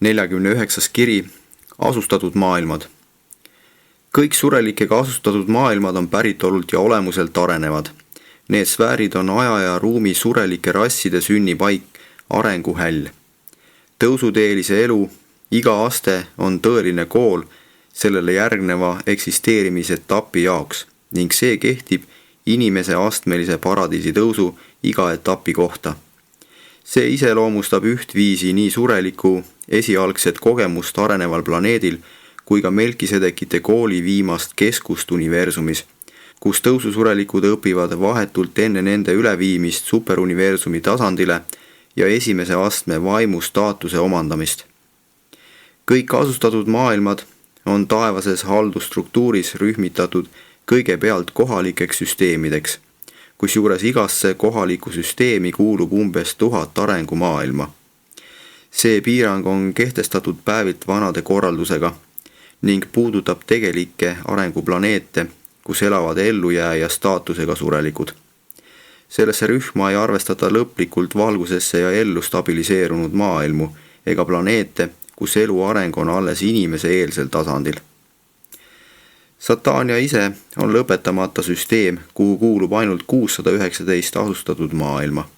49. kiri, asustatud maailmad. Kõik surelikega asustatud maailmad on päritolult ja olemuselt arenevad. Need sfäärid on aja ja ruumi surelike rasside sünnipaik, arenguhäll. Tõusuteelise elu iga aste on tõeline kool sellele järgneva eksisteerimisetapi jaoks ning see kehtib inimese astmelise paradiisi tõusu iga etapi kohta. See iseloomustab ühtviisi nii sureliku esialgset kogemust areneval planeedil kui ka Melkisedekite kooli viimast keskust universumis, kus tõususurelikud õpivad vahetult enne nende üleviimist superuniversumi tasandile ja esimese astme vaimu staatuse omandamist. Kõik asustatud maailmad on taevases haldusstruktuuris rühmitatud kõigepealt kohalikeks süsteemideks, kusjuures igasse kohalikku süsteemi kuulub umbes 1000 arengumaailma. See piirang on kehtestatud päevilt vanade korraldusega ning puudutab tegelikke arenguplaneete, kus elavad ellujääja staatusega surelikud. Sellesse rühma ei arvestata lõplikult valgusesse ja ellu stabiliseerunud maailmu ega planeete, kus elu areng on alles inimese eelsel tasandil. Satania ise on lõpetamata süsteem, kuhu kuulub ainult 619 asustatud maailma.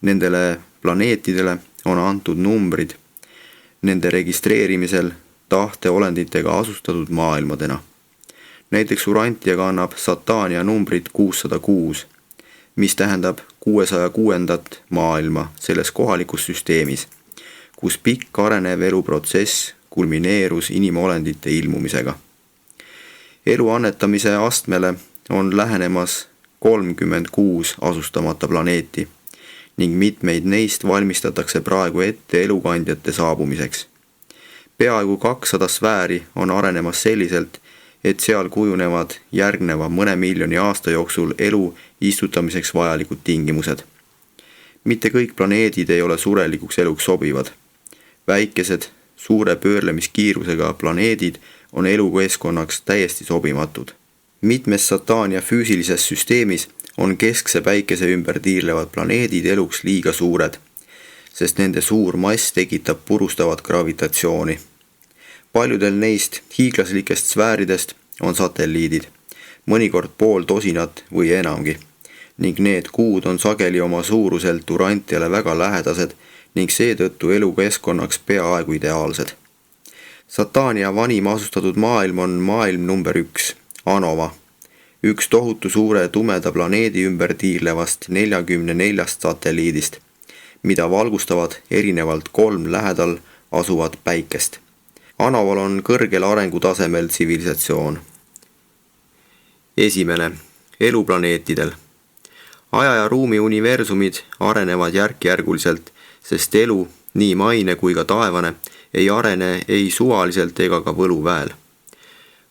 Nendele planeetidele on antud numbrid nende registreerimisel tahteolenditega asustatud maailmadena. Näiteks Urantia kannab Satania numbrit 606, mis tähendab 606. maailma selles kohalikus süsteemis, kus pikk arenev eluprotsess kulmineerus inimolendite ilmumisega. Elu annetamise astmele on lähenemas 36 asustamata planeeti ning mitmeid neist valmistatakse praegu ette elukandjate saabumiseks. Peaaegu 200 sfääri on arenemas selliselt, et seal kujunevad järgneva mõne miljoni aasta jooksul elu istutamiseks vajalikud tingimused. Mitte kõik planeedid ei ole surelikuks eluks sobivad. Väikesed, suure pöörlemiskiirusega planeedid on elukeskkonnaks täiesti sobimatud. Mitmes Satania füüsilises süsteemis on keskse päikese ümber tiirlevad planeedid eluks liiga suured, sest nende suur mass tekitab purustavat gravitatsiooni. Paljudel neist hiiglaslikest sfääridest on satelliidid, mõnikord 50 või enamgi, ning need kuud on sageli oma suuruselt Urantiale väga lähedased ning seetõttu elukeskkonnaks peaaegu ideaalsed. Satania vanim asustatud maailm on maailm number 1, Anova, üks tohutu suure tumeda planeedi ümber tiirlevast 44 satelliidist, mida valgustavad erinevalt 3 lähedal asuvat päikest. Anoval on kõrgel arengutasemel tsivilisatsioon. Esimene, eluplaneetidel. Aja ja ruumi universumid arenevad järk-järguliselt, sest elu, nii maine kui ka taevane, ei arene ei suvaliselt ega ka võluväel.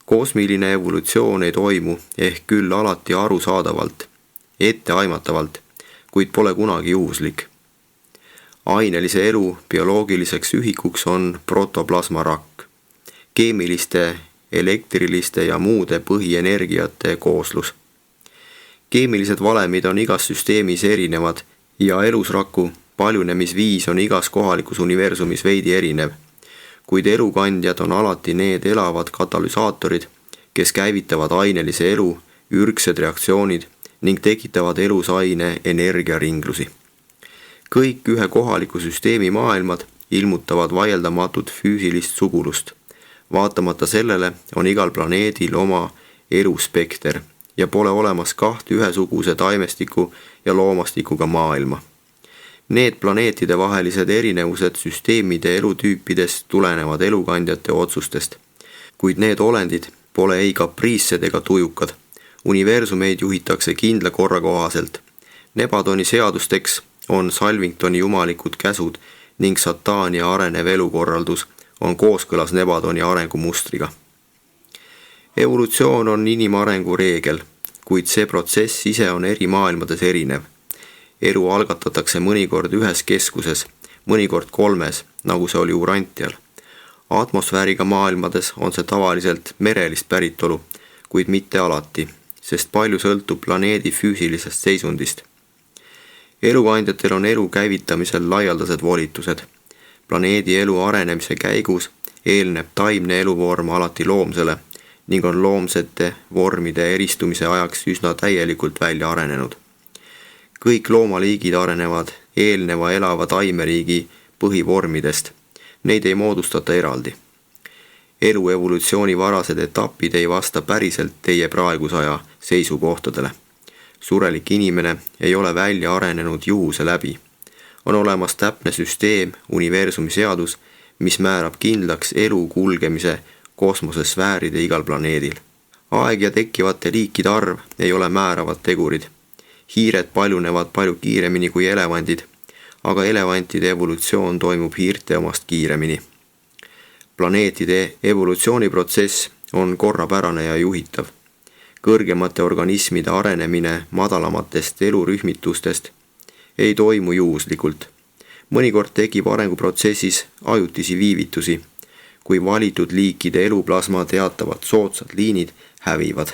Kosmiline evolutsioon ei toimu ehk küll alati arusaadavalt, etteaimatavalt, kuid pole kunagi juhuslik. Ainelise elu bioloogiliseks ühikuks on protoplasmarakk, keemiliste, elektriliste ja muude põhienergiate kooslus. Keemilised valemid on igas süsteemis erinevad ja elusraku paljunemisviis on igas kohalikus universumis veidi erinev, kuid elukandjad on alati need elavad katalüsaatorid, kes käivitavad ainelise elu, ürgsed reaktsioonid ning tekitavad elus aine energiaringlusi. Kõik ühe kohaliku süsteemi maailmad ilmutavad vaieldamatut füüsilist sugulust. Vaatamata sellele on igal planeedil oma eluspekter ja pole olemas 2 ühesuguse taimestiku ja loomastikuga maailma. Need planeetide vahelised erinevused süsteemide elutüüpidest tulenevad elukandjate otsustest, kuid need olendid pole ei kapriissed ega tujukad. Universumeid juhitakse kindla korra kohaselt. Nebadoni seadusteks on Salvingtoni jumalikud käsud ning Satania arenev elukorraldus on kooskõlas Nebadoni arengumustriga. Evolutsioon on inimarengu reegel, kuid see protsess ise on eri maailmades erinev. Elu algatatakse mõnikord ühes keskuses, mõnikord 3, nagu see oli Urantial. Atmosfääriga maailmades on see tavaliselt merelist päritolu, kuid mitte alati, sest palju sõltub planeedi füüsilisest seisundist. Elukandjatel on elu käivitamisel laialdased volitused. Planeedi elu arenemise käigus eelneb taimne eluvorm alati loomsele ning on loomsete vormide eristumise ajaks üsna täielikult välja arenenud. Kõik loomaliigid arenevad eelneva elava taimeriigi põhivormidest, neid ei moodustata eraldi. Elu evolutsiooni varased etapid ei vasta päriselt teie praeguse aja seisukohtadele. Surelik inimene ei ole välja arenenud juhuse läbi. On olemas täpne süsteem, universumi seadus, mis määrab kindlaks elu kulgemise kosmosesfääride igal planeedil. Aeg ja tekkivate liikide arv ei ole määravad tegurid. Hiired paljunevad palju kiiremini kui elevandid, aga elevantide evolutsioon toimub hiirte omast kiiremini. Planeetide evolutsiooniprotsess on korrapärane ja juhitav. Kõrgemate organismide arenemine madalamatest elurühmitustest ei toimu juhuslikult. Mõnikord tekib arenguprotsessis ajutisi viivitusi, kui valitud liikide eluplasma teatavad soodsad liinid hävivad.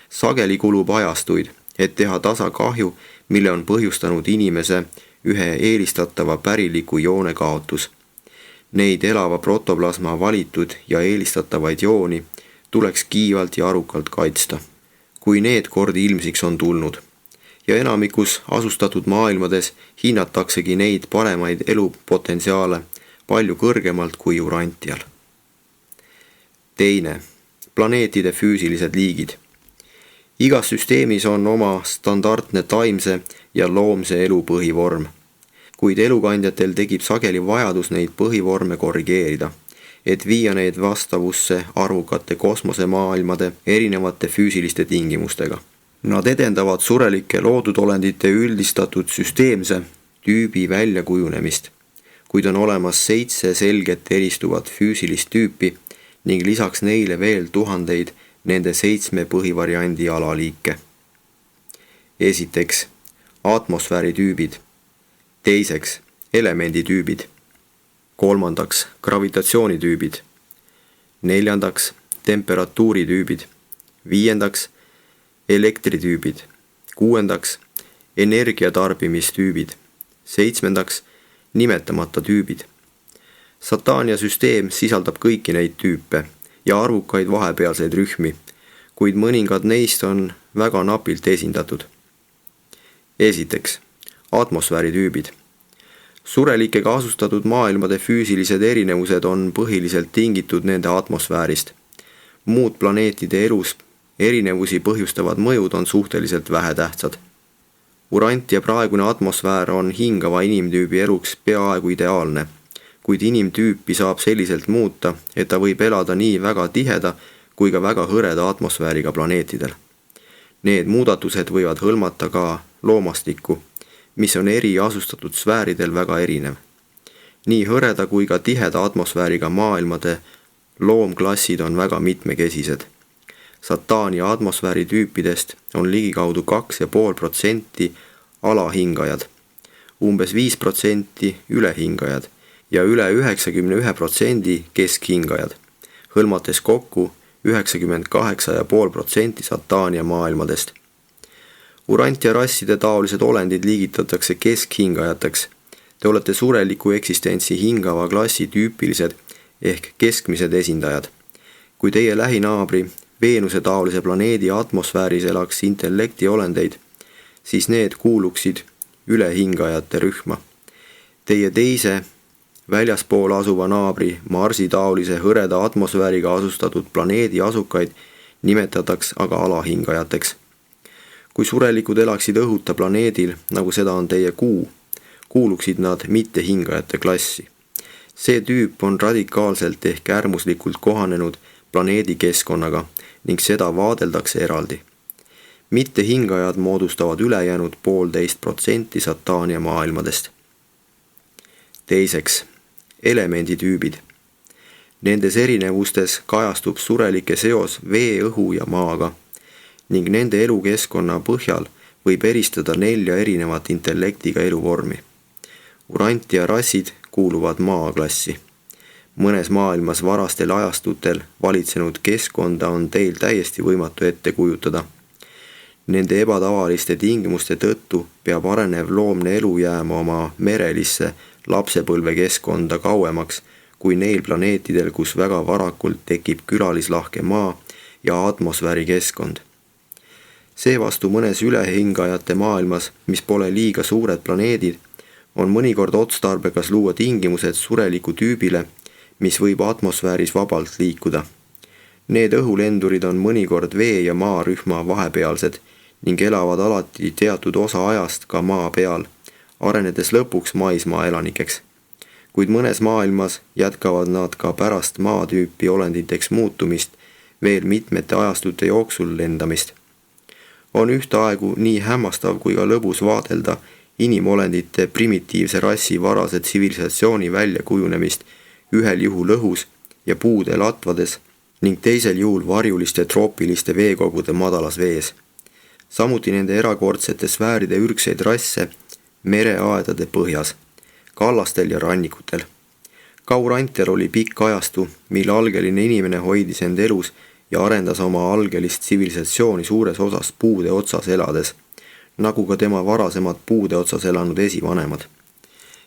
Sageli kulub ajastuid, et teha tasa kahju, mille on põhjustanud inimese ühe eelistatava päriliku joone kaotus. Neid elava protoplasma valitud ja eelistatavaid jooni tuleks kiivalt ja arukalt kaitsta, kui need kord ilmsiks on tulnud. Ja enamikus asustatud maailmades hinnataksegi neid paremaid elupotentsiaale palju kõrgemalt kui Urantial. Teine, planeetide füüsilised liigid. Igas süsteemis on oma standardne taimse ja loomse elu põhivorm, kuid elukandjatel tekib sageli vajadus neid põhivorme korrigeerida, et viia neid vastavusse arvukate kosmosemaailmade erinevate füüsiliste tingimustega. Nad edendavad surelike loodudolendite üldistatud süsteemse tüübi väljakujunemist, kuid on olemas 7 selget eristuvat füüsilist tüüpi ning lisaks neile veel tuhandeid nende 7 põhivariandi alaliike. Esiteks, atmosfääritüübid. Teiseks, elemenditüübid. Kolmandaks, gravitatsioonitüübid. Neljandaks, temperatuuritüübid. Viiendaks, elektritüübid. Kuuendaks, energiatarbimistüübid. Seitsmendaks, nimetamata tüübid. Satania süsteem sisaldab kõiki neid tüüpe ja arvukaid vahepealseid rühmi, kuid mõningad neist on väga napilt esindatud. Esiteks, atmosfääritüübid. Surelikega asustatud maailmade füüsilised erinevused on põhiliselt tingitud nende atmosfäärist. Muud planeetide elus erinevusi põhjustavad mõjud on suhteliselt vähetähtsad. Urantia praegune atmosfäär on hingava inimtüübi eluks peaaegu ideaalne, kuid inimtüüpi saab selliselt muuta, et ta võib elada nii väga tiheda kui ka väga hõreda atmosfääriga planeetidel. Need muudatused võivad hõlmata ka loomastikku, mis on eri asustatud sfääridel väga erinev. Nii hõreda kui ka tiheda atmosfääriga maailmade loomklassid on väga mitmekesised. Satania atmosfääritüüpidest on ligikaudu 2,5% alahingajad, umbes 5% ülehingajad ja üle 91% keskhingajad, hõlmates kokku 98,5% Satania maailmadest. Urantia rasside taolised olendid liigitatakse keskhingajateks. Te olete sureliku eksistentsi hingava klassi tüüpilised ehk keskmised esindajad. Kui teie lähinaabri Veenuse taolise planeedi atmosfääris elaks intellekti olendeid, siis need kuuluksid ülehingajate rühma. Teie teise väljaspool asuva naabri Marsi taolise hõreda atmosfääriga asustatud planeedi asukaid nimetataks aga alahingajateks. Kui surelikud elaksid õhuta planeedil, nagu seda on teie Kuu, kuuluksid nad mittehingajate klassi. See tüüp on radikaalselt ehk äärmuslikult kohanenud planeedi keskkonnaga ning seda vaadeldakse eraldi. Mittehingajad moodustavad ülejäänud 1,5% Satania maailmadest. Teiseks, elemenditüübid. Nendes erinevustes kajastub surelike seos vee, õhu ja maaga ning nende elukeskkonna põhjal võib eristada 4 erinevat intellektiga eluvormi. Urantia rassid kuuluvad maaklassi. Mõnes maailmas varastel ajastutel valitsenud keskkonda on teil täiesti võimatu ette kujutada. Nende ebatavaliste tingimuste tõttu peab arenev loomne elu jääma oma merelisse lapsepõlvekeskkonda kauemaks kui neil planeetidel, kus väga varakult tekib külalislahke maa ja atmosfäärikeskkond. Seevastu mõnes ülehingajate maailmas, mis pole liiga suured planeedid, on mõnikord otstarbekas luua tingimused sureliku tüübile, mis võib atmosfääris vabalt liikuda. Need õhulendurid on mõnikord vee- ja maarühma vahepealsed ning elavad alati teatud osa ajast ka maa peal, arenedes lõpuks maismaa elanikeks. Kuid mõnes maailmas jätkavad nad ka pärast maatüüpi olenditeks muutumist veel mitmete ajastute jooksul lendamist. On ühtaegu nii hämmastav kui ka lõbus vaadelda inimolendite primitiivse rassi varase tsivilisatsiooni väljakujunemist ühel juhul õhus ja puude latvades ning teisel juhul varjuliste troopiliste veekogude madalas vees. Samuti nende erakordsete sfääride ürgseid rasse mereaedade põhjas, kallastel ja rannikutel. Kaurantial oli pikk ajastu, mil algeline inimene hoidis end elus ja arendas oma algelist tsivilisatsiooni suures osas puude otsas elades, nagu ka tema varasemad puude otsas elanud esivanemad.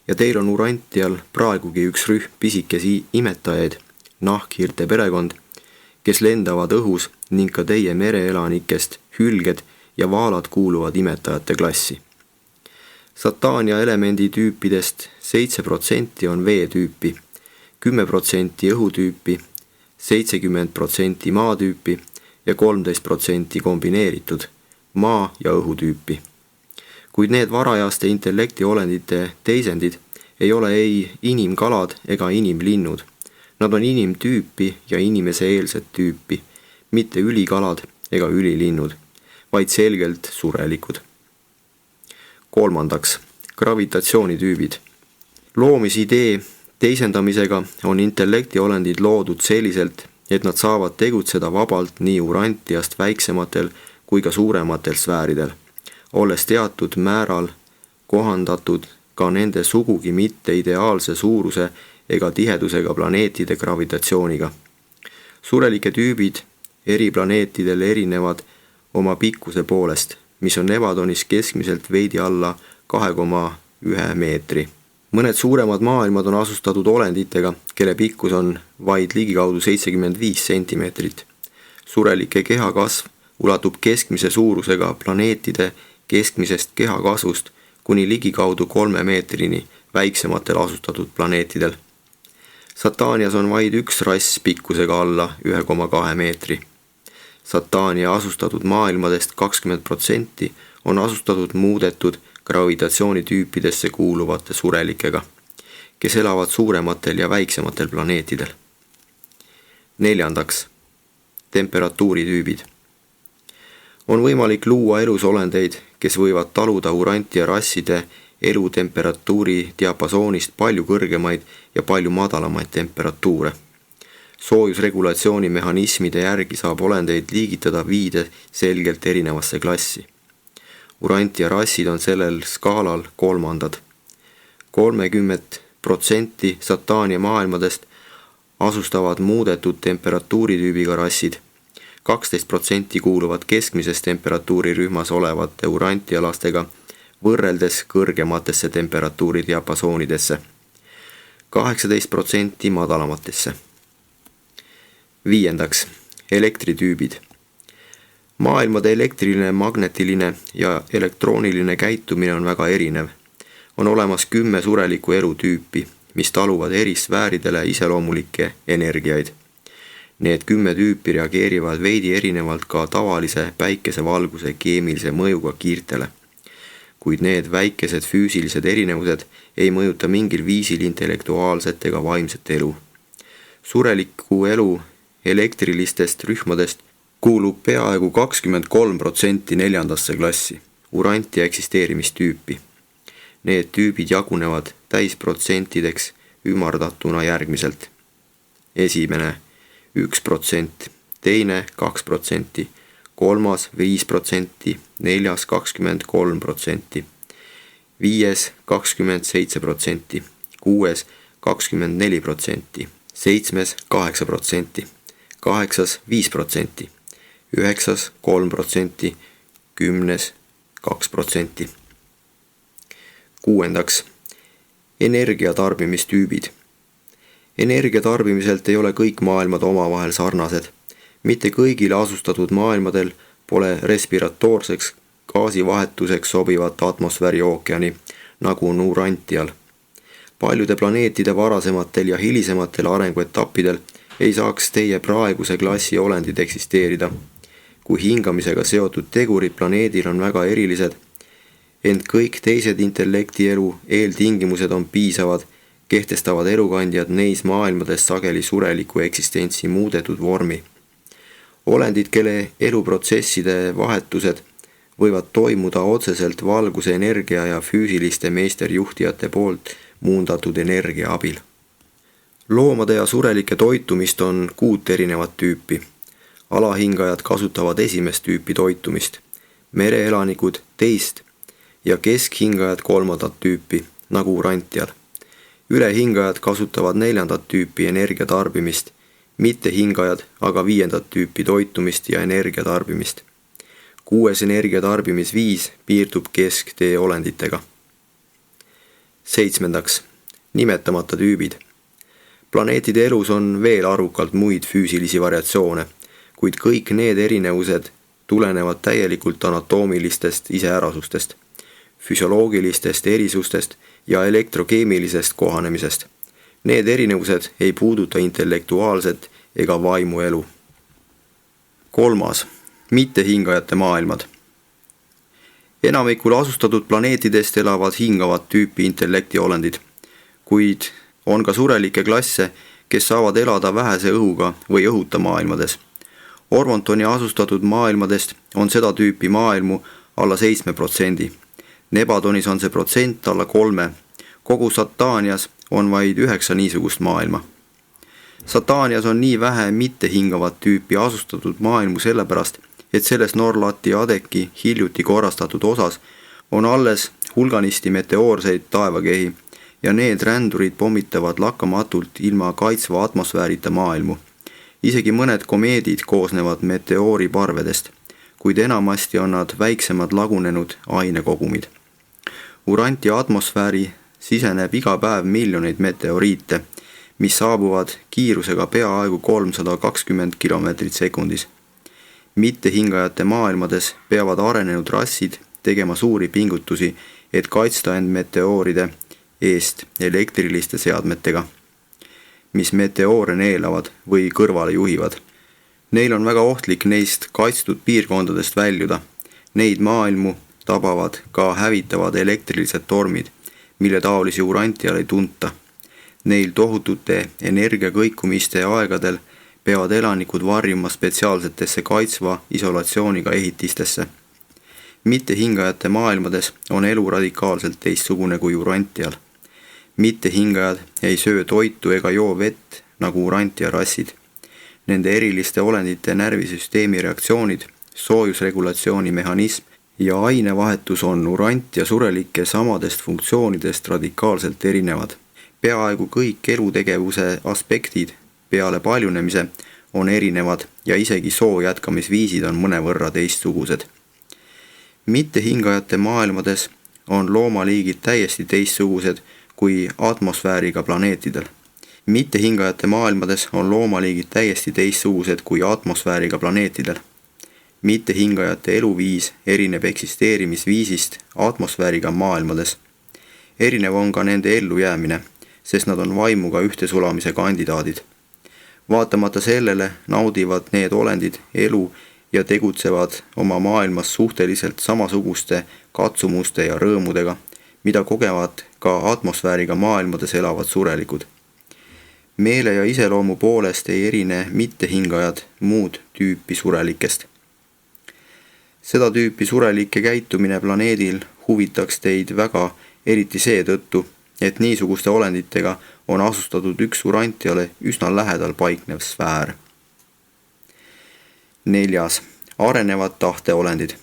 Ja teil on Urantial praegugi üks rühm pisikesi imetajaid, nahkhiirte perekond, kes lendavad õhus ning ka teie mereelanikest hülged ja vaalad kuuluvad imetajate klassi. Satania elemendi tüüpidest 7% on veetüüpi, 10% õhutüüpi, 70% maatüüpi ja 13% kombineeritud maa- ja õhutüüpi. Kuid need varajaste intellektiolendite teisendid ei ole ei inimkalad ega inimlinnud. Nad on inimtüüpi ja inimese-eelset tüüpi, mitte ülikalad ega ülilinnud, vaid selgelt surelikud. Kolmandaks, gravitatsioonitüübid. Loomisidee teisendamisega on intellektiolendid loodud selliselt, et nad saavad tegutseda vabalt nii Urantiast väiksematel kui ka suurematel sfääridel, olles teatud määral kohandatud ka nende sugugi mitte ideaalse suuruse ega tihedusega planeetide gravitatsiooniga. Surelike tüübid eri planeetidel erinevad oma pikkuse poolest, mis on Nevadonis keskmiselt veidi alla 2,1 meetri. Mõned suuremad maailmad on asustatud olenditega, kelle pikkus on vaid ligikaudu 75 sentimeetrit. Surelike kehakasv ulatub keskmise suurusega planeetide keskmisest kehakasvust kuni ligikaudu 3 meetrini väiksematel asustatud planeetidel. Satanias on vaid üks rass pikkusega alla 1,2 meetri. Satania asustatud maailmadest 20% on asustatud muudetud gravitatsioonitüüpidesse kuuluvate surelikega, kes elavad suurematel ja väiksematel planeetidel. Neljandaks, temperatuuritüübid. On võimalik luua elusolendeid, kes võivad taluda Urantia rasside elutemperatuuri diapasoonist palju kõrgemaid ja palju madalamaid temperatuure. Soojusregulatsiooni mehhanismide järgi saab olendeid liigitada 5 selgelt erinevasse klassi. Urantia rassid on sellel skaalal kolmandad. 30% Satania maailmadest asustavad muudetud temperatuuritüübiga rassid, 12% kuuluvad keskmises temperatuurirühmas olevate Urantia lastega võrreldes kõrgematesse temperatuuridiapasoonidesse, 18% madalamatesse. Viiendaks, elektritüübid. Maailmade elektriline, magnetiline ja elektrooniline käitumine on väga erinev. On olemas 10 surelikku elutüüpi, mis taluvad eri sfääridele iseloomulikke energiaid. Need 10 tüüpi reageerivad veidi erinevalt ka tavalise päikesevalguse keemilise mõjuga kiirtele. Kuid need väikesed füüsilised erinevused ei mõjuta mingil viisil intellektuaalset ega vaimset elu. Sureliku elu elektrilistest rühmadest kuulub peaaegu 23% neljandasse klassi, Urantia eksisteerimistüüpi. Need tüübid jagunevad täisprotsentideks ümardatuna järgmiselt. Esimene 1%, teine 2%, kolmas 5%, neljas 23%, viies 27%, kuues 24%, seitsmes 8%, kaheksas 5%, üheksas 3%, kümnes 2%. Kuuendaks, Energiatarbimistüübid. Energia tarbimiselt ei ole kõik maailmad omavahel sarnased. Mitte kõigile asustatud maailmadel pole respiratoorseks gaasivahetuseks sobivat atmosfääri ookeani, nagu on Urantial. Paljude planeetide varasematel ja hilisematel arenguetappidel ei saaks teie praeguse klassi olendid eksisteerida. Kui hingamisega seotud tegurid planeedil on väga erilised, ent kõik teised intellektielu eeltingimused on piisavad, kehtestavad elukandjad neis maailmades sageli sureliku eksistentsi muudetud vormi. Olendid, kelle eluprotsesside vahetused võivad toimuda otseselt valguse energia ja füüsiliste meisterjuhtijate poolt muundatud energia abil. Loomade ja surelike toitumist on 6 erinevat tüüpi. Alahingajad kasutavad esimest tüüpi toitumist, mereelanikud teist ja keskhingajad 3. tüüpi, nagu Urantial. Ülehingajad kasutavad 4. tüüpi energia tarbimist, mittehingajad aga 5. tüüpi toitumist ja energia tarbimist. 6. energia tarbimisviis piirdub kesktee olenditega. 7. Nimetamata tüübid. Planeetide elus on veel arvukalt muid füüsilisi variatsioone, kuid kõik need erinevused tulenevad täielikult anatoomilistest iseärasustest, füsioloogilistest erisustest ja elektrokeemilisest kohanemisest. Need erinevused ei puuduta intellektuaalset ega vaimuelu. 3. Mittehingajate maailmad. Enamikul asustatud planeetidest elavad hingavat tüüpi intellektiolendid, kuid on ka surelikke klasse, kes saavad elada vähese õhuga või õhuta maailmades. Orvontoni asustatud maailmadest on seda tüüpi maailmu alla 7%. Nebatonis on see protsent alla 3. Kogu Satanias on vaid 9 niisugust maailma. Satanias on nii vähe mittehingavat tüüpi asustatud maailmu sellepärast, et selles Norlati Adeki hiljuti korrastatud osas on alles hulganisti meteoorseid taevakehi ja need rändurid pommitavad lakkamatult ilma kaitsva atmosfäärita maailmu. Isegi mõned komeedid koosnevad meteooriparvedest, kuid enamasti on nad väiksemad lagunenud ainekogumid. Uranti atmosfääri siseneb iga päev miljoneid meteoriite, mis saabuvad kiirusega peaaegu 320 kilomeetrit sekundis. Mittehingajate maailmades peavad arenenud rassid tegema suuri pingutusi, et kaitsta end meteooride eest elektriliste seadmetega, mis meteoore neelavad või kõrvale juhivad. Neil on väga ohtlik neist kaitstud piirkondadest väljuda. Neid maailmu tabavad ka hävitavad elektrilised tormid, mille taolisi Urantial ei tunta. Neil tohutute energiakõikumiste aegadel peavad elanikud varjuma spetsiaalsetesse kaitsva isolatsiooniga ehitistesse. Mittehingajate maailmades on elu radikaalselt teistsugune kui Urantial. Mittehingajad ei söö toitu ega joo vett nagu Urantia rassid. Nende eriliste olendite närvisüsteemi reaktsioonid, soojusregulatsiooni mehhanism ja ainevahetus on Urantia surelike samadest funktsioonidest radikaalselt erinevad. Peaaegu kõik elutegevuse aspektid peale paljunemise on erinevad ja isegi soo jätkamisviisid on mõnevõrra teistsugused. Mittehingajate maailmades on loomaliigid täiesti teistsugused kui atmosfääriga planeetidel. Mittehingajate maailmades on loomaliigid täiesti teistsugused kui atmosfääriga planeetidel. Mittehingajate eluviis erineb eksisteerimisviisist atmosfääriga maailmades. Erinev on ka nende ellujäämine, sest nad on vaimuga ühtesulamise kandidaadid. Vaatamata sellele naudivad need olendid elu ja tegutsevad oma maailmas suhteliselt samasuguste katsumuste ja rõõmudega, mida kogevad ka atmosfääriga maailmades elavad surelikud. Meele ja iseloomu poolest ei erine mittehingajad muud tüüpi surelikest. Seda tüüpi surelike käitumine planeedil huvitaks teid väga, eriti seetõttu, et niisuguste olenditega on asustatud üks Urantiale üsna lähedal paiknev sfäär. 4. Arenevad tahteolendid.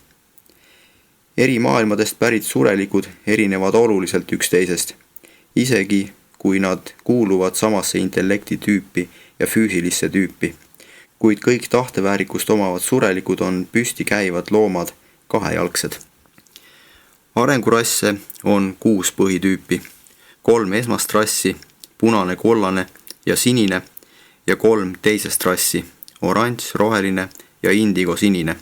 Eri maailmadest pärit surelikud erinevad oluliselt üksteisest, isegi kui nad kuuluvad samasse intellektitüüpi ja füüsilisse tüüpi, kuid kõik tahteväärikust omavad surelikud on püsti käivad loomad, kahejalgsed. Arengurasse on 6 põhitüüpi. 3 esmast rassi, punane, kollane ja sinine, ja 3 teisest rassi, oranž, roheline ja indigosinine.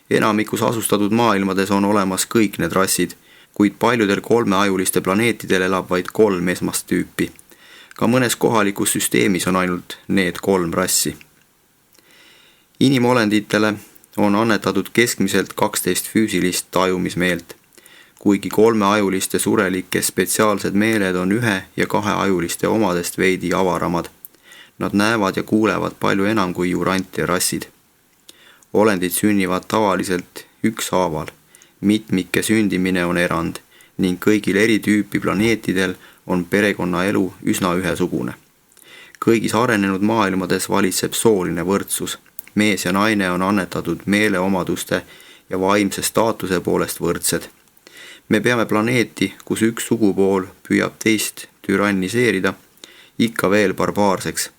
Enamikus asustatud maailmades on olemas kõik need rassid, kuid paljudel 3-ajuliste planeetidel elab vaid 3 esmast tüüpi. Ka mõnes kohalikus süsteemis on ainult need 3 rassi. Inimolenditele on annetatud keskmiselt 12 füüsilist tajumismeelt, kuigi 3-ajuliste surelike spetsiaalsed meeled on 1- ja 2-ajuliste omadest veidi avaramad. Nad näevad ja kuulevad palju enam kui Urantia rassid. Olendid sünnivad tavaliselt ükshaaval, mitmike sündimine on erand ning kõigil eri tüüpi planeetidel on perekonnaelu üsna ühesugune. Kõigis arenenud maailmades valitseb sooline võrdsus. Mees ja naine on annetatud meeleomaduste ja vaimse staatuse poolest võrdsed. Me peame planeeti, kus üks sugupool püüab teist türanniseerida, ikka veel barbaarseks.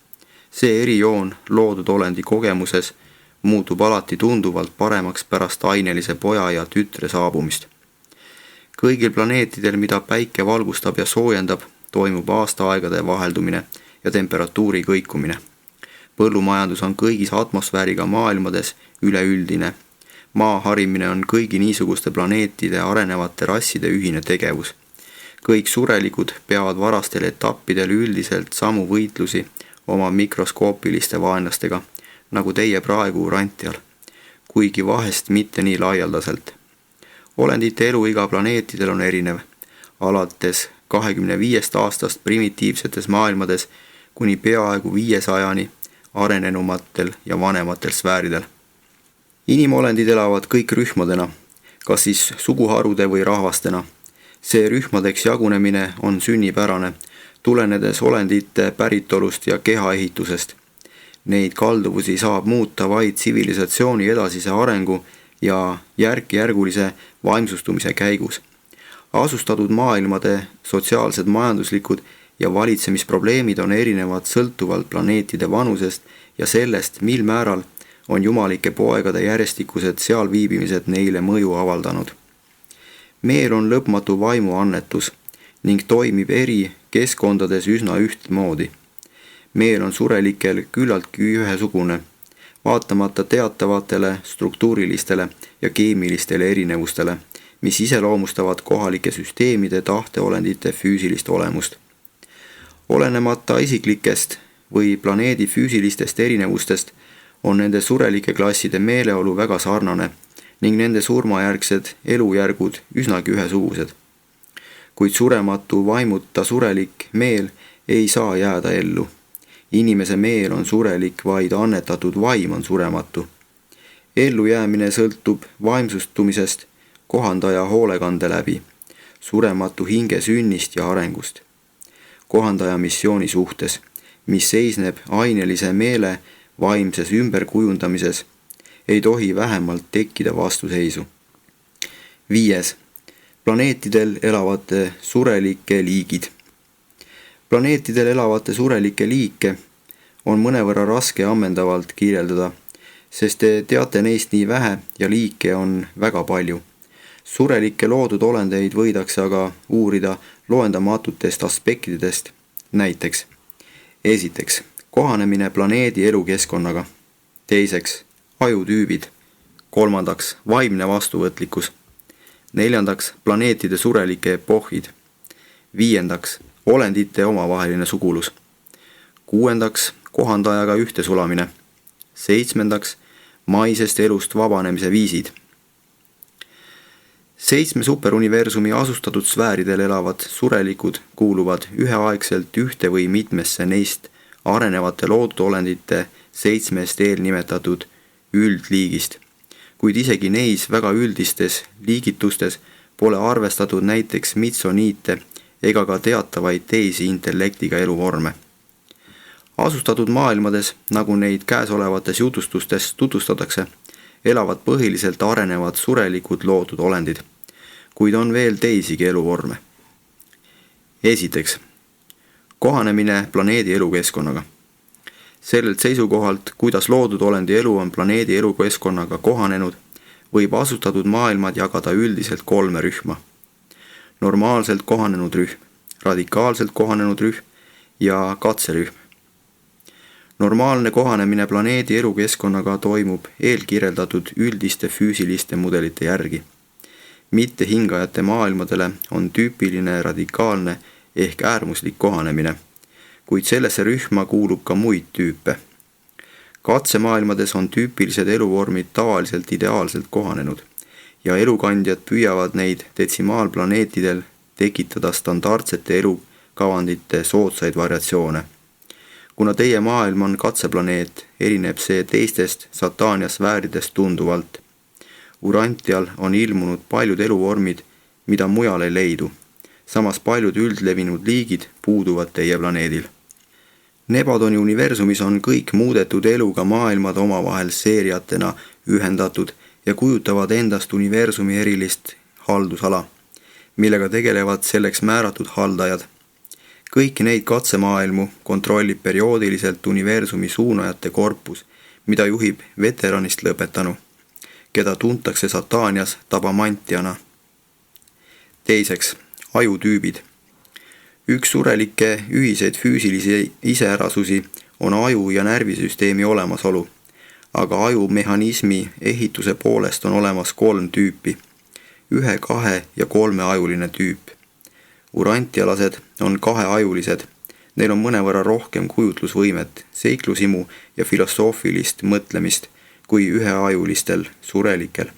See erijoon loodud olendi kogemuses muutub alati tunduvalt paremaks pärast ainelise poja ja tütre saabumist. Kõigil planeetidel, mida päike valgustab ja soojendab, toimub aastaaegade vaheldumine ja temperatuuri kõikumine. Põllumajandus on kõigis atmosfääriga maailmades üleüldine. Maa harimine on kõigi niisuguste planeetide arenevate rasside ühine tegevus. Kõik surelikud peavad varastel etappidel üldiselt samu võitlusi oma mikroskoopiliste vaenlastega, nagu teie praegu Urantial, kuigi vahest mitte nii laialdaselt. Olendite eluiga planeetidel on erinev, alates 25 aastast primitiivsetes maailmades kuni peaaegu 500-ni arenenumatel ja vanematel sfääridel. Inimolendid elavad kõik rühmadena, kas siis suguharude või rahvastena. See rühmadeks jagunemine on sünnipärane, tulenedes olendite päritolust ja kehaehitusest. Neid kalduvusi saab muuta vaid tsivilisatsiooni edasise arengu ja järk-järgulise vaimsustumise käigus. Asustatud maailmade sotsiaalsed, majanduslikud ja valitsemisprobleemid on erinevad sõltuvalt planeetide vanusest ja sellest, mil määral on jumalike poegade järjestikused seal viibimised neile mõju avaldanud. Meel on lõpmatu vaimuannetus ning toimib eri keskkondades üsna ühtmoodi. Meel on surelikel küllaltki ühesugune, vaatamata teatavatele struktuurilistele ja keemilistele erinevustele, mis iseloomustavad kohalike süsteemide tahteolendite füüsilist olemust. Olenemata isiklikest või planeedi füüsilistest erinevustest on nende surelike klasside meeleolu väga sarnane ning nende surmajärgsed elujärgud üsnagi ühesugused. Kuid surematu vaimuta surelik meel ei saa jääda ellu. Inimese meel on surelik, vaid annetatud vaim on surematu. Ellujäämine sõltub vaimsustumisest kohandaja hoolekande läbi, surematu hinge sünnist ja arengust. Kohandaja missiooni suhtes, mis seisneb ainelise meele vaimses ümberkujundamises, ei tohi vähemalt tekkida vastuseisu. 5. Planeetidel elavate surelike liigid. Planeetidel elavate surelike liike on mõnevõrra raske ammendavalt kirjeldada, sest te teate neist nii vähe ja liike on väga palju. Surelikke loodud olendeid võidakse aga uurida loendamatutest aspektidest, näiteks esiteks, kohanemine planeedi elukeskkonnaga, teiseks, ajutüübid, kolmandaks, vaimne vastuvõtlikkus, neljandaks, planeetide surelike epohhid, viiendaks, olendite omavaheline sugulus, kuuendaks, kohandajaga ühtesulamine, seitsmendaks, maisest elust vabanemise viisid. 7 superuniversumi asustatud sfääridel elavad surelikud kuuluvad üheaegselt ühte või mitmesse neist arenevate loodud olendite 7 eelnimetatud üldliigist, kuid isegi neis väga üldistes liigitustes pole arvestatud näiteks mitsoniite ega ka teatavaid teisi intellektiga eluvorme. Asustatud maailmades, nagu neid käesolevates jutustustes tutvustatakse, elavad põhiliselt arenevad surelikud loodud olendid, kuid on veel teisigi eluvorme. Esiteks, kohanemine planeedi elukeskkonnaga. Sellelt seisukohalt, kuidas loodud olendi elu on planeedi elukeskkonnaga kohanenud, võib asustatud maailmad jagada üldiselt 3 rühma. Normaalselt kohanenud rühm, radikaalselt kohanenud rühm ja katserühm. Normaalne kohanemine planeedi elukeskkonnaga toimub eelkirjeldatud üldiste füüsiliste mudelite järgi. Mittehingajate maailmadele on tüüpiline radikaalne ehk äärmuslik kohanemine, kuid sellesse rühma kuulub ka muid tüüpe. Katsemaailmades on tüüpilised eluvormid tavaliselt ideaalselt kohanenud ja elukandjad püüavad neid detsimaalplaneetidel tekitada standardsete elukavandite soodsaid variatsioone. Kuna teie maailm on katseplaneet, erineb see teistest Satania sfääridest tunduvalt. Urantial on ilmunud paljud eluvormid, mida mujal ei leidu. Samas paljud üldlevinud liigid puuduvad teie planeedil. Nebadoni universumis on kõik muudetud eluga maailmad omavahel seeriatena ühendatud ja kujutavad endast universumi erilist haldusala, millega tegelevad selleks määratud haldajad. Kõiki neid katsemaailmu kontrollib perioodiliselt universumi suunajate korpus, mida juhib veteranist lõpetanu, keda tuntakse Satanias tabamantiana. Teiseks, ajutüübid. Üks surelike ühiseid füüsilisi iseärasusi on aju- ja närvisüsteemi olemasolu, aga ajumehhanismi ehituse poolest on olemas 3 tüüpi, 1-, 2- ja 3-ajuline tüüp. Urantialased on 2-ajulised, neil on mõnevõrra rohkem kujutlusvõimet, seiklusimu ja filosoofilist mõtlemist kui 1-ajulistel surelikel,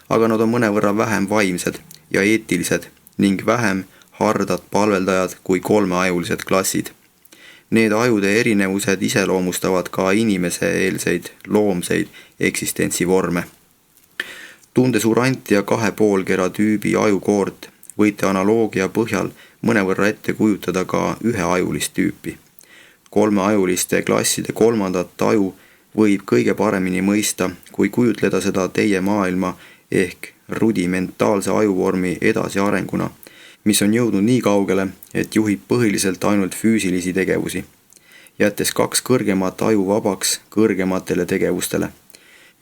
aga nad on mõnevõrra vähem vaimsed ja eetilised ning vähem hardad palveldajad kui 3-ajulised klassid. Need ajude erinevused iseloomustavad ka inimese-eelseid loomseid eksistentsivorme. Tundes urantia 2 poolkera tüübi ajukoort, võite analoogia põhjal mõnevõrra ette kujutada ka 1-ajulist tüüpi. 3-ajuliste klasside 3. aju võib kõige paremini mõista, kui kujutleda seda teie maailma ehk rudimentaalse ajuvormi edasiarenguna, mis on jõudnud nii kaugele, et juhib põhiliselt ainult füüsilisi tegevusi, jättes 2 kõrgemat aju vabaks kõrgematele tegevustele.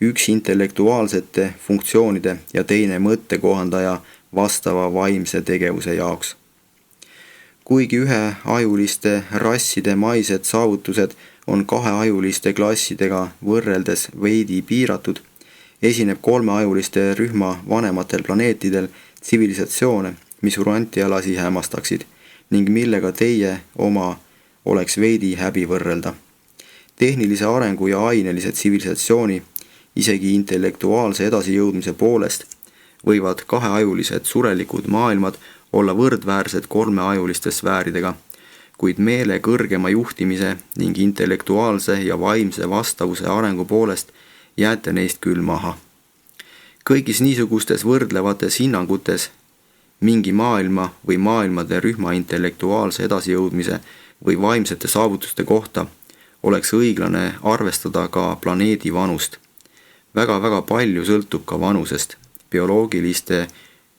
Üks intellektuaalsete funktsioonide ja teine mõttekohandaja vastava vaimse tegevuse jaoks. Kuigi 1-ajuliste rasside maised saavutused on 2-ajuliste klassidega võrreldes veidi piiratud, esineb 3-ajuliste rühma vanematel planeetidel tsivilisatsioone, mis urantialasi hämmastaksid ning millega teie oma oleks veidi häbi võrrelda. Tehnilise arengu ja ainelise tsivilisatsiooni, isegi intellektuaalse edasijõudmise poolest, võivad 2-ajulised surelikud maailmad olla võrdväärsed 3-ajuliste sfääridega, kuid meele kõrgema juhtimise ning intellektuaalse ja vaimse vastavuse arengu poolest jääte neist küll maha. Kõigis niisugustes võrdlevates hinnangutes mingi maailma või maailmade rühma intellektuaalse edasijõudmise või vaimsete saavutuste kohta oleks õiglane arvestada ka planeedi vanust. Väga palju sõltub ka vanusest, bioloogiliste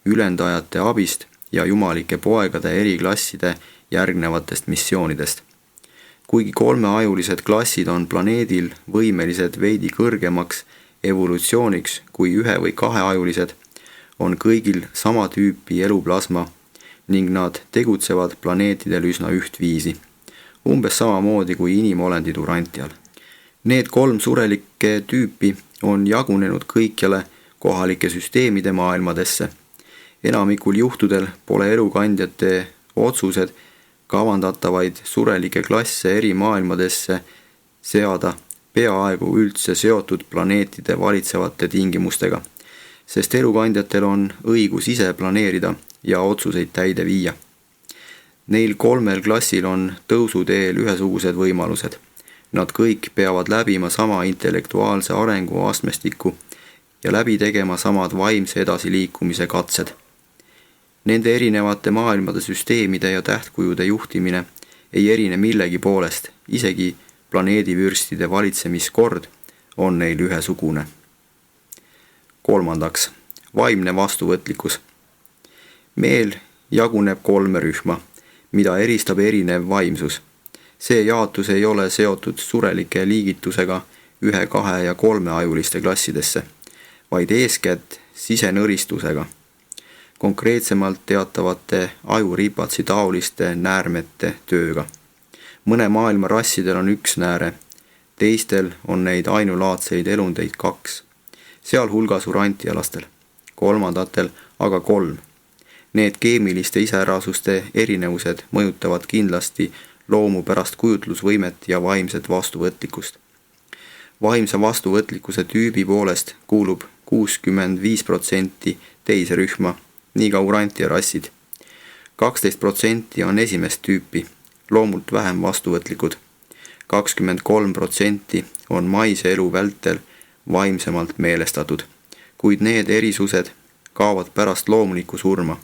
ülendajate abist ja jumalike poegade eriklasside järgnevatest missioonidest. Kuigi 3-ajulised klassid on planeedil võimelised veidi kõrgemaks evolutsiooniks kui 1- või 2-ajulised, on kõigil sama tüüpi eluplasma ning nad tegutsevad planeetidel üsna ühtviisi, umbes samamoodi kui inimolendid urantial. Need 3 surelikke tüüpi on jagunenud kõikjale kohalike süsteemide maailmadesse. Enamikul juhtudel pole elukandjate otsused kavandatavaid surelike klasse eri maailmadesse seada peaaegu üldse seotud planeetide valitsevate tingimustega, sest elukandjatel on õigus ise planeerida ja otsuseid täide viia. Neil 3 klassil on tõusuteel ühesugused võimalused. Nad kõik peavad läbima sama intellektuaalse arengu astmestiku ja läbi tegema samad vaimse edasiliikumise katsed. Nende erinevate maailmade süsteemide ja tähtkujude juhtimine ei erine millegi poolest, isegi planeedivürstide valitsemiskord on neil ühesugune. 3. Vaimne vastuvõtlikkus. Meel jaguneb 3 rühma, mida eristab erinev vaimsus. See jaotus ei ole seotud surelike liigitusega 1-, 2- ja 3-ajuliste klassidesse, vaid eeskätt sisenõristusega. konkreetsemalt teatavate ajuripatsi taoliste näärmete tööga. Mõne maailma rassidel on üks nääre, teistel on neid ainulaadseid elundeid 2, sealhulgas urantialastel, kolmandatel aga 3. Need keemiliste iseärasuste erinevused mõjutavad kindlasti loomu pärast kujutlusvõimet ja vaimset vastuvõtlikkust. Vaimse vastuvõtlikkuse tüübi poolest kuulub 65% teise rühma, nii ka urantia rassid. 12% on esimest tüüpi, loomult vähem vastuvõtlikud. 23% on maise elu vältel vaimsemalt meelestatud, kuid need erisused kaovad pärast loomulikku surma.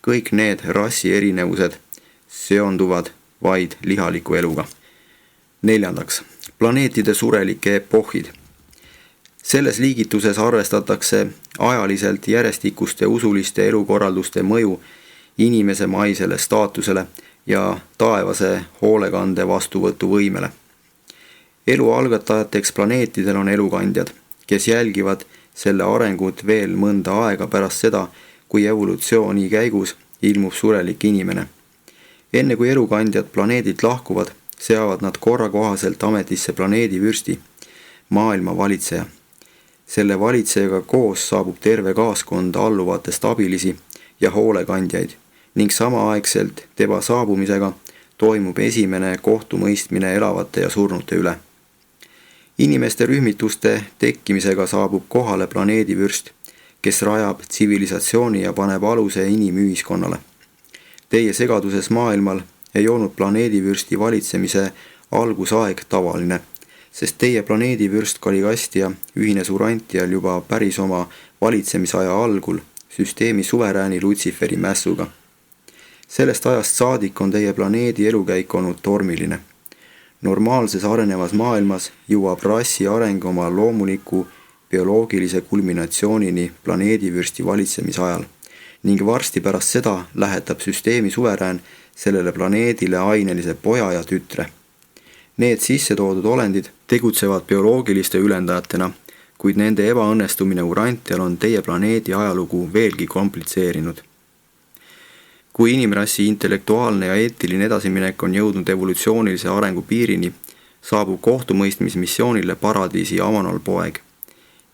Kõik need rassi erinevused seonduvad vaid lihaliku eluga. 4. Planeetide surelike epohhid. Selles liigituses arvestatakse ajaliselt järjestikuste usuliste elukorralduste mõju inimese maisele staatusele ja taevase hoolekande vastuvõtuvõimele. Elu algatajateks planeetidel on elukandjad, kes jälgivad selle arengut veel mõnda aega pärast seda, kui evolutsiooni käigus ilmub surelik inimene. Enne kui elukandjad planeedilt lahkuvad, seavad nad korrakohaselt ametisse planeedivürsti, maailma valitseja. Selle valitsejaga koos saabub terve kaaskond alluvatest abilisi ja hoolekandjaid ning samaaegselt tema saabumisega toimub esimene kohtumõistmine elavate ja surnute üle. Inimeste rühmituste tekkimisega saabub kohale planeedivürst, kes rajab tsivilisatsiooni ja paneb aluse inimühiskonnale. Teie segaduses maailmal ei olnud planeedivürsti valitsemise algusaeg tavaline, sest teie planeedivürst Caligastia ühines Urantial juba päris oma valitsemisaja algul süsteemi suverääni Lutsiferi mässuga. Sellest ajast saadik on teie planeedi elukäik olnud tormiline. Normaalses arenevas maailmas jõuab rassi areng oma loomuliku bioloogilise kulminatsioonini planeedivürsti valitsemisajal ning varsti pärast seda lähetab süsteemi suverään sellele planeedile ainelise poja ja tütre. Need sisse toodud olendid tegutsevad bioloogiliste ülendajatena, kuid nende ebaõnnestumine Urantial on teie planeedi ajalugu veelgi komplitseerinud. Kui inimrassi intellektuaalne ja eetiline edasiminek on jõudnud evolutsioonilise arengu piirini, saabub kohtumõistmismissioonile paradiisi Avanol poeg.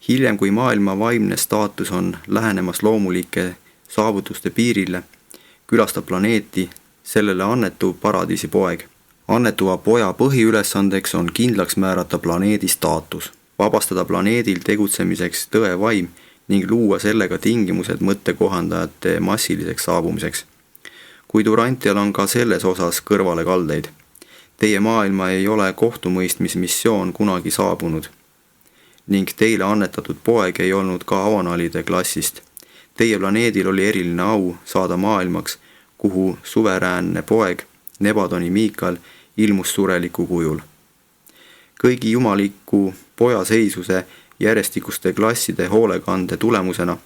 Hiljem, kui maailma vaimne staatus on lähenemas loomulike saavutuste piirile, külastab planeeti sellele annetu paradiisi poeg. Annetuva poja põhiülesandeks on kindlaks määrata planeedi staatus, vabastada planeedil tegutsemiseks tõe vaim ning luua sellega tingimused mõttekohandajate massiliseks saabumiseks. Kuid Urantial on ka selles osas kõrvalekaldeid. Teie maailma ei ole kohtumõistmismissioon kunagi saabunud ning teile annetatud poeg ei olnud ka avanalide klassist. Teie planeedil oli eriline au saada maailmaks, kuhu suveräänne poeg Nebadoni Miikal ilmus sureliku kujul. Kõigi jumaliku poja seisuse järjestikuste klasside hoolekande tulemusena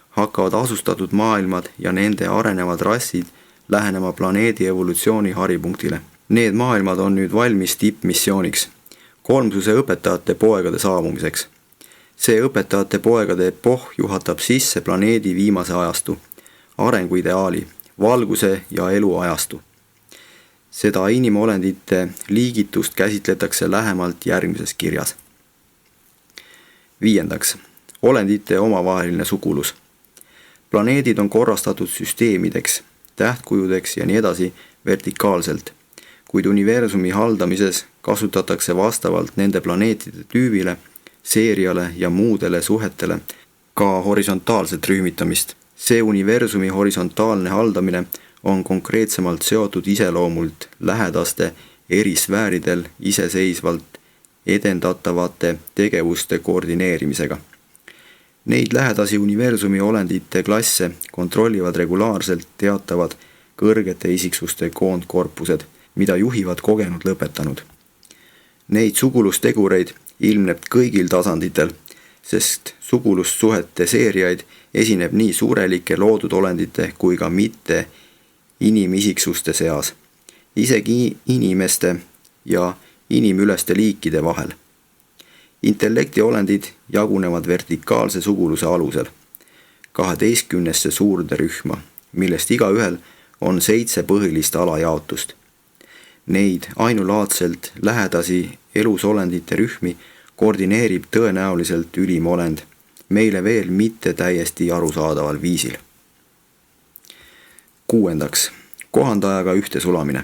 hakkavad asustatud maailmad ja nende arenevad rassid lähenema planeedi evolutsiooni haripunktile. Need maailmad on nüüd valmis tippmissiooniks, kolmsuse õpetajate poegade saabumiseks. See õpetajate poegade epohh juhatab sisse planeedi viimase ajastu, arenguideaali, valguse ja elu ajastu. Seda inimolendite liigitust käsitletakse lähemalt järgmises kirjas. 5. Olendite omavaheline sugulus. Planeedid on korrastatud süsteemideks, tähtkujudeks ja nii edasi vertikaalselt, kuid universumi haldamises kasutatakse vastavalt nende planeetide tüübile, seeriale ja muudele suhetele ka horisontaalset rühmitamist. See universumi horisontaalne haldamine on konkreetsemalt seotud iseloomult lähedaste eri sfääridel iseseisvalt edendatavate tegevuste koordineerimisega. Neid lähedasi universumi olendite klasse kontrollivad regulaarselt teatavad kõrgete isiksuste koondkorpused, mida juhivad kogenud lõpetanud. Neid sugulustegureid ilmneb kõigil tasanditel, sest sugulussuhete seeriaid esineb nii suurelike loodud olendite kui ka mitte inimisiksuste seas, isegi inimeste ja inimüleste liikide vahel. Intellektiolendid jagunevad vertikaalse suguluse alusel. 12 suurde rühma, millest igaühel on 7 põhilist alajaotust. Neid ainulaadselt lähedasi elusolendite rühmi koordineerib tõenäoliselt ülim olend, meile veel mitte täiesti arusaadaval viisil. 6. Kohandajaga ühte sulamine.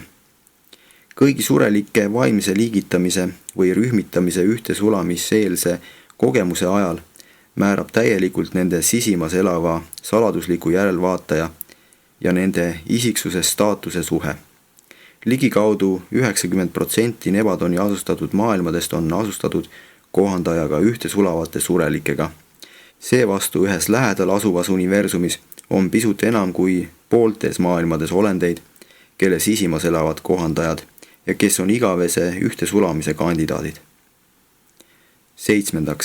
Kõigi surelike vaimse liigitamise või rühmitamise ühte sulamiseelse kogemuse ajal määrab täielikult nende sisimas elava saladusliku järelvaataja ja nende isiksuse staatuse suhe. Ligikaudu 90% Nebadoni asustatud maailmadest on asustatud kohandajaga ühte sulavate surelikega. Seevastu ühes lähedal asuvas universumis on pisut enam kui pooltes maailmades olendeid, kelle sisimas elavad kohandajad ja kes on igavese ühte sulamise kandidaadid. 7.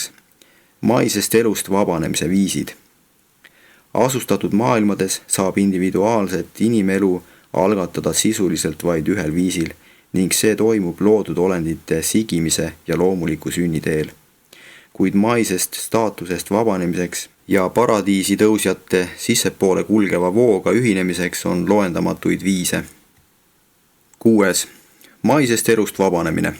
Maisest elust vabanemise viisid. Asustatud maailmades saab individuaalset inimelu algatada sisuliselt vaid ühel viisil ning see toimub loodud olendite sigimise ja loomuliku sünni teel. Kuid maisest staatusest vabanemiseks ja paradiisi tõusjate sissepoole kulgeva vooga ühinemiseks on loendamatuid viise. 6. Maisest elust vabanemine.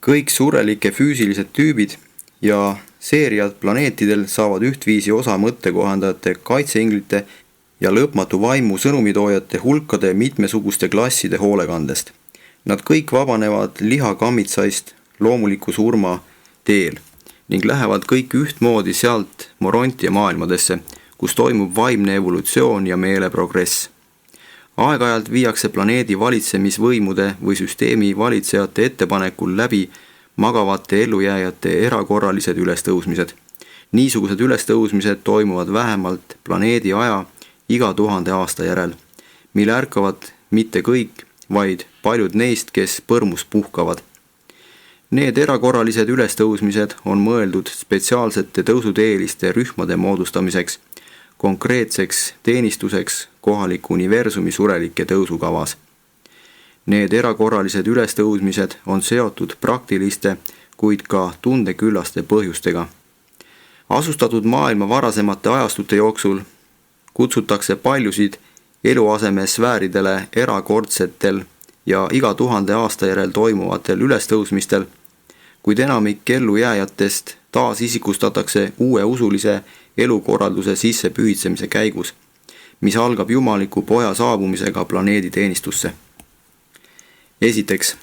Kõik surelike füüsilised tüübid ja seeriad planeetidel saavad ühtviisi osa mõttekohandajate kaitseinglite ja lõpmatu vaimu sõnumitoojate hulkade mitmesuguste klasside hoolekandest. Nad kõik vabanevad lihakammitsaist loomuliku surma teel ning lähevad kõik ühtmoodi sealt Morontia maailmadesse, kus toimub vaimne evolutsioon ja meele progress. Aeg-ajalt viiakse planeedi valitsemisvõimude või süsteemi valitsejate ettepanekul läbi magavate ellujääjate erakorralised ülestõusmised. Niisugused ülestõusmised toimuvad vähemalt planeedi aja iga 1000 aasta järel, mille ärkavad mitte kõik, vaid paljud neist, kes põrmus puhkavad. Need erakorralised ülestõusmised on mõeldud spetsiaalsete tõusuteeliste rühmade moodustamiseks, konkreetseks teenistuseks kohaliku universumi surelike tõusukavas. Need erakorralised ülestõusmised on seotud praktiliste, kuid ka tundeküllaste põhjustega. Asustatud maailma varasemate ajastute jooksul kutsutakse paljusid eluaseme sfääridele erakordsetel ja iga 1000 aasta järel toimuvatel ülestõusmistel, kuid enamik ellujääjatest taasisikustatakse uue usulise elukorralduse sissepühitsemise käigus, mis algab jumaliku poja saabumisega planeedi teenistusse. Esiteks,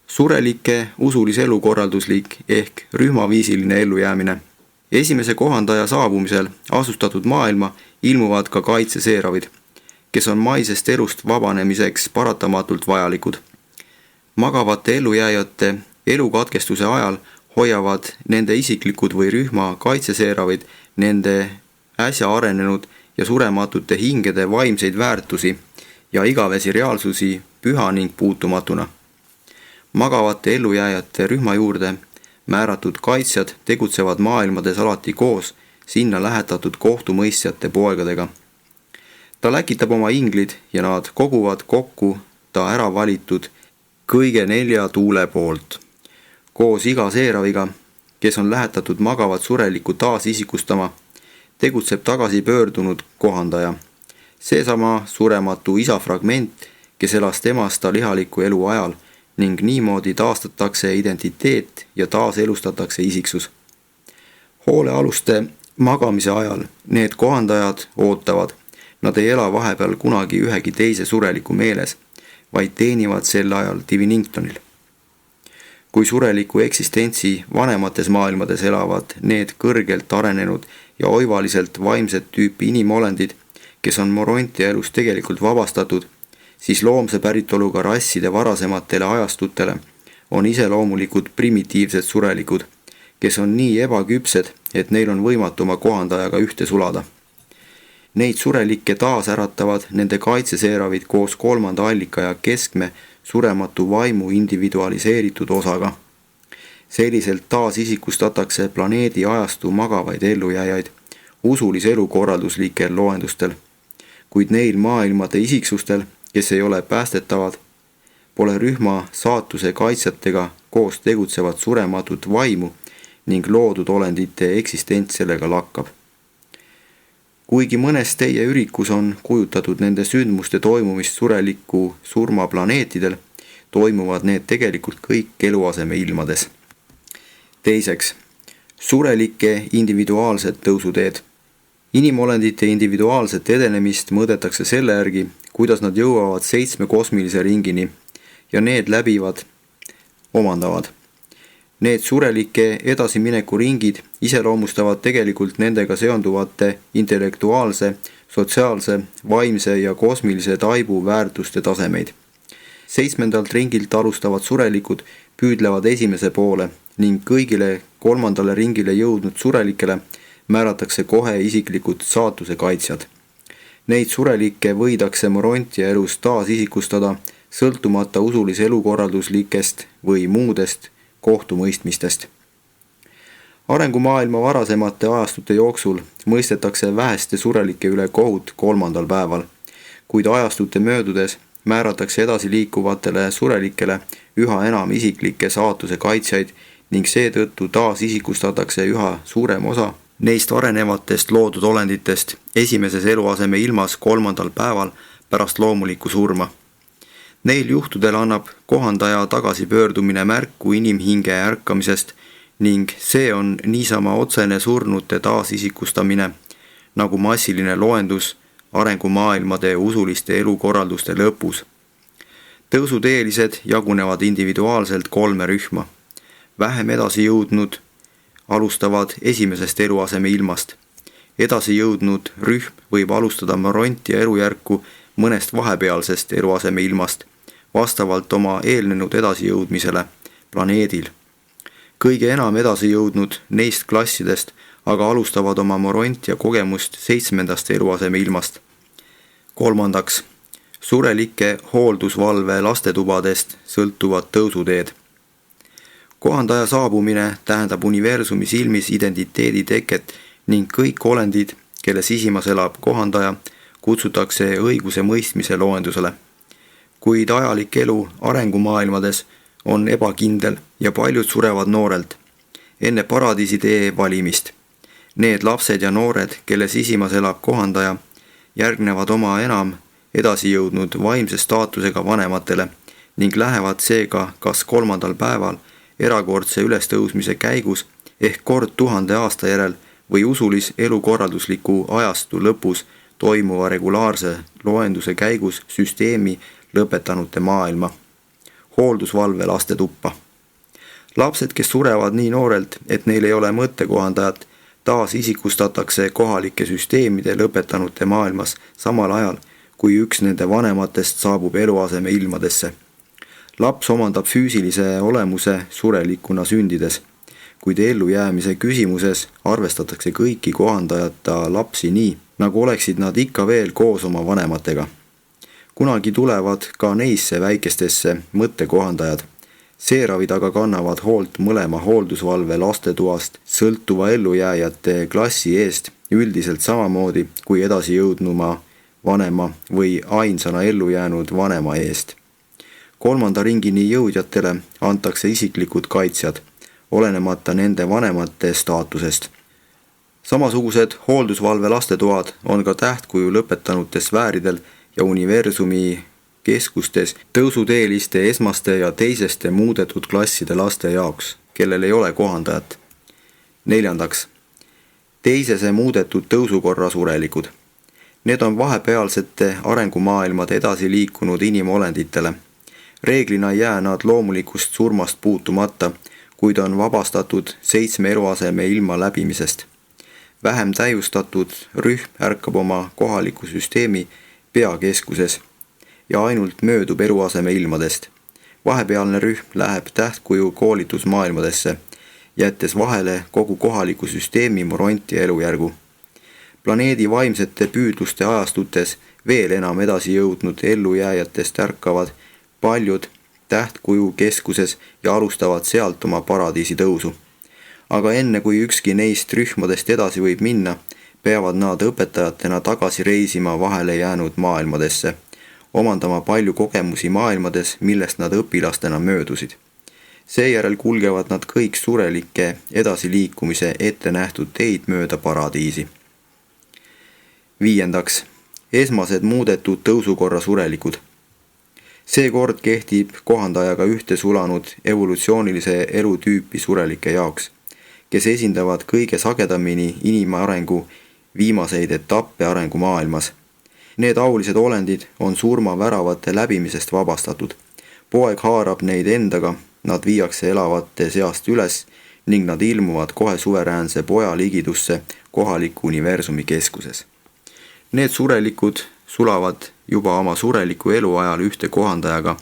surelike usulise elukorralduslik ehk rühmaviisiline ellujäämine. Esimese kohandaja saabumisel asustatud maailma ilmuvad ka kaitseseeravid, kes on maisest elust vabanemiseks paratamatult vajalikud. Magavate ellujääjate elukatkestuse ajal hoiavad nende isiklikud või rühma kaitseseeravid nende äsja arenenud ja surematute hingede vaimseid väärtusi ja igavesi reaalsusi püha ning puutumatuna. Magavate ellujääjate rühma juurde määratud kaitsjad tegutsevad maailmades alati koos sinna lähetatud kohtumõistjate poegadega. Ta läkitab oma inglid ja nad koguvad kokku ta ära valitud kõige 4 tuule poolt. Koos iga seeraviga, kes on lähetatud magavat surelikku taasisikustama, tegutseb tagasi pöördunud kohandaja. Seesama surematu isa fragment, kes elas temast ta lihaliku elu ajal ning niimoodi taastatakse identiteet ja taaselustatakse isiksus. Hoolealuste magamise ajal need kohandajad ootavad. Nad ei ela vahepeal kunagi ühegi teise sureliku meeles, vaid teenivad sel ajal Diviningtonil. Kui sureliku eksistentsi vanemates maailmades elavad need kõrgelt arenenud ja oivaliselt vaimset tüüpi inimolendid, kes on Morontia elust tegelikult vabastatud, siis loomse päritoluga rasside varasematele ajastutele on iseloomulikud primitiivsed surelikud, kes on nii ebaküpsed, et neil on võimatu oma kohandajaga ühte sulada. Neid surelikke taasäratavad nende kaitseseeravid koos 3. allika ja keskme surematu vaimu individualiseeritud osaga. Selliselt taasisikustatakse planeedi ajastu magavaid ellujääjaid usulise elukorralduslikel loendustel, kuid neil maailmade isiksustel, kes ei ole päästetavad, pole rühma saatuse kaitsjatega koos tegutsevat surematut vaimu ning loodud olendite eksistents sellega lakkab. Kuigi mõnes teie ürikus on kujutatud nende sündmuste toimumist sureliku surma planeetidel, toimuvad need tegelikult kõik eluaseme ilmades. Teiseks, surelike individuaalsed tõusuteed. Inimolendite individuaalset edenemist mõõdetakse selle järgi, kuidas nad jõuavad 7 kosmilise ringini ja need omandavad. Need surelike edasimineku ringid iseloomustavad tegelikult nendega seonduvate intellektuaalse, sotsiaalse, vaimse ja kosmilise taibu väärtuste tasemeid. 7. ringilt alustavad surelikud püüdlevad esimese poole ning kõigile 3. ringile jõudnud surelikele määratakse kohe isiklikud saatuse kaitsjad. Neid surelikke võidakse Morontia elus taasisikustada sõltumata usulise elukorralduslikest või muudest kohtumõistmistest. Arengumaailma varasemate ajastute jooksul mõistetakse väheste surelike üle kohut 3. päeval, kuid ajastute möödudes määratakse edasiliikuvatele surelikele üha enam isiklikke saatuse kaitsjaid ning seetõttu taasisikustatakse üha suurem osa neist arenevatest loodud olenditest esimeses eluaseme ilmas 3. päeval pärast loomulikku surma. Neil juhtudel annab kohandaja tagasipöördumine märku inimhinge ärkamisest ning see on niisama otsene surnute taasisikustamine nagu massiline loendus arengumaailmade usuliste elukorralduste lõpus. Tõusuteelised jagunevad individuaalselt 3 rühma. Vähem edasi jõudnud alustavad esimesest eluaseme ilmast. Edasi jõudnud rühm võib alustada Morontia elujärku mõnest vahepealsest eluaseme ilmast, vastavalt oma eelnenud edasijõudmisele planeedil. Kõige enam edasi jõudnud neist klassidest aga alustavad oma Morontia kogemust 7. eluaseme ilmast. 3. Surelike hooldusvalve lastetubadest sõltuvad tõusuteed. Kohandaja saabumine tähendab universumi silmis identiteedi teket ning kõik olendid, kelle sisimas elab kohandaja, kutsutakse õiguse mõistmise loendusele. Kuid ajalik elu arengumaailmades on ebakindel ja paljud surevad noorelt, enne paradiisi tee valimist. Need lapsed ja noored, kelle sisimas elab kohandaja, järgnevad oma enam edasi jõudnud vaimse staatusega vanematele ning lähevad seega kas 3. päeval erakordse ülestõusmise käigus ehk kord 1000 aasta järel või usulis elukorraldusliku ajastu lõpus toimuva regulaarse loenduse käigus süsteemi lõpetanute maailma. Hooldusvalve lastetuppa. Lapsed, kes surevad nii noorelt, et neil ei ole mõttekohandajat, taasisikustatakse kohalike süsteemide lõpetanute maailmas samal ajal, kui üks nende vanematest saabub eluaseme ilmadesse. Laps omandab füüsilise olemuse surelikuna sündides, kuid ellujäämise küsimuses arvestatakse kõiki kohandajata lapsi nii, nagu oleksid nad ikka veel koos oma vanematega. Kunagi tulevad ka neisse väikestesse mõttekohandajad. Seeravid aga kannavad hoolt mõlema hooldusvalve lastetoast sõltuva ellujääjate klassi eest üldiselt samamoodi kui edasi jõudnuma vanema või ainsana ellujäänud vanema eest. 3. ringini jõudjatele antakse isiklikud kaitsjad, olenemata nende vanemate staatusest. Samasugused hooldusvalve lastetoad on ka tähtkuju lõpetanute sfääridel ja universumi keskustes tõusuteeliste esmaste ja teiseste muudetud klasside laste jaoks, kellel ei ole kohandajat. 4. Teisese muudetud tõusukorra surelikud. Need on vahepealsete arengumaailmade edasi liikunud inimolenditele. Reeglina ei jää nad loomulikust surmast puutumata, kuid on vabastatud 7 eluaseme ilma läbimisest. Vähem täiustatud rühm ärkab oma kohaliku süsteemi peakeskuses ja ainult möödub eluaseme ilmadest. Vahepealne rühm läheb tähtkuju koolitusmaailmadesse, jättes vahele kogu kohaliku süsteemi Morontia elujärgu. Planeedi vaimsete püüdluste ajastutes veel enam edasi jõudnud ellujääjatest ärkavad paljud tähtkuju keskuses ja alustavad sealt oma paradiisi tõusu. Aga enne kui ükski neist rühmadest edasi võib minna, peavad nad õpetajatena tagasi reisima vahele jäänud maailmadesse, omandama palju kogemusi maailmades, millest nad õpilastena möödusid. Seejärel kulgevad nad kõik surelike edasiliikumise ette nähtud teid mööda paradiisi. 5. Esmased muudetud tõusukorra surelikud. See kord kehtib kohandajaga ühte sulanud evolutsioonilise elutüüpi surelike jaoks, kes esindavad kõige sagedamini inimarengu viimaseid etappe arengumaailmas. Need aulised olendid on surmaväravate läbimisest vabastatud. Poeg haarab neid endaga, nad viiakse elavate seast üles ning nad ilmuvad kohe suveräänse poja ligidusse kohaliku universumi keskuses. Need surelikud sulavad juba oma sureliku eluajal ühte kohandajaga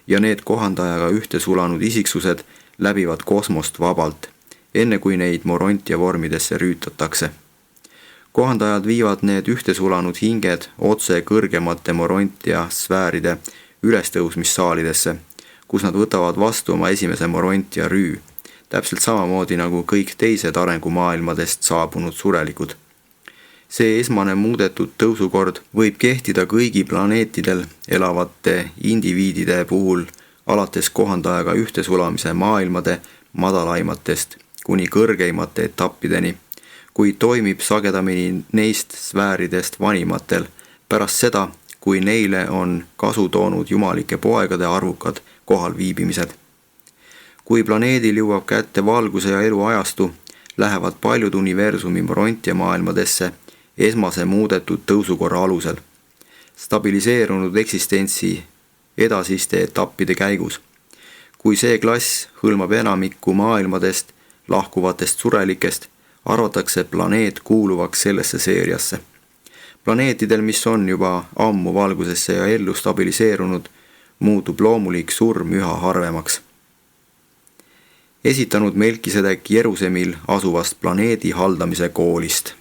ja need kohandajaga ühte sulanud isiksused läbivad kosmost vabalt, enne kui neid Morontia vormidesse rüütatakse. Kohandajad viivad need ühte sulanud hinged otse kõrgemate Morontia sfääride ülestõusmissaalidesse, kus nad võtavad vastu oma esimese Morontia rüü, täpselt samamoodi nagu kõik teised arengumaailmadest saabunud surelikud. See esmane muudetud tõusukord võib kehtida kõigi planeetidel elavate indiviidide puhul alates kohandajaga ühte sulamise maailmade madalaimatest kuni kõrgeimate etappideni, kuid toimib sagedamini neist sfääridest vanimatel pärast seda, kui neile on kasu toonud jumalike poegade arvukad kohalviibimised. Kui planeedil jõuab kätte valguse ja elu ajastu, lähevad paljud universumi Morontia maailmadesse esmase muudetud tõusukorra alusel, stabiliseerunud eksistentsi edasiste etappide käigus. Kui see klass hõlmab enamikku maailmadest lahkuvatest surelikest, arvatakse planeet kuuluvaks sellesse seeriasse. Planeetidel, mis on juba ammu valgusesse ja ellu stabiliseerunud, muutub loomulik surm üha harvemaks. Esitanud Melkisedek Jeruusalemil asuvast planeedi haldamise koolist.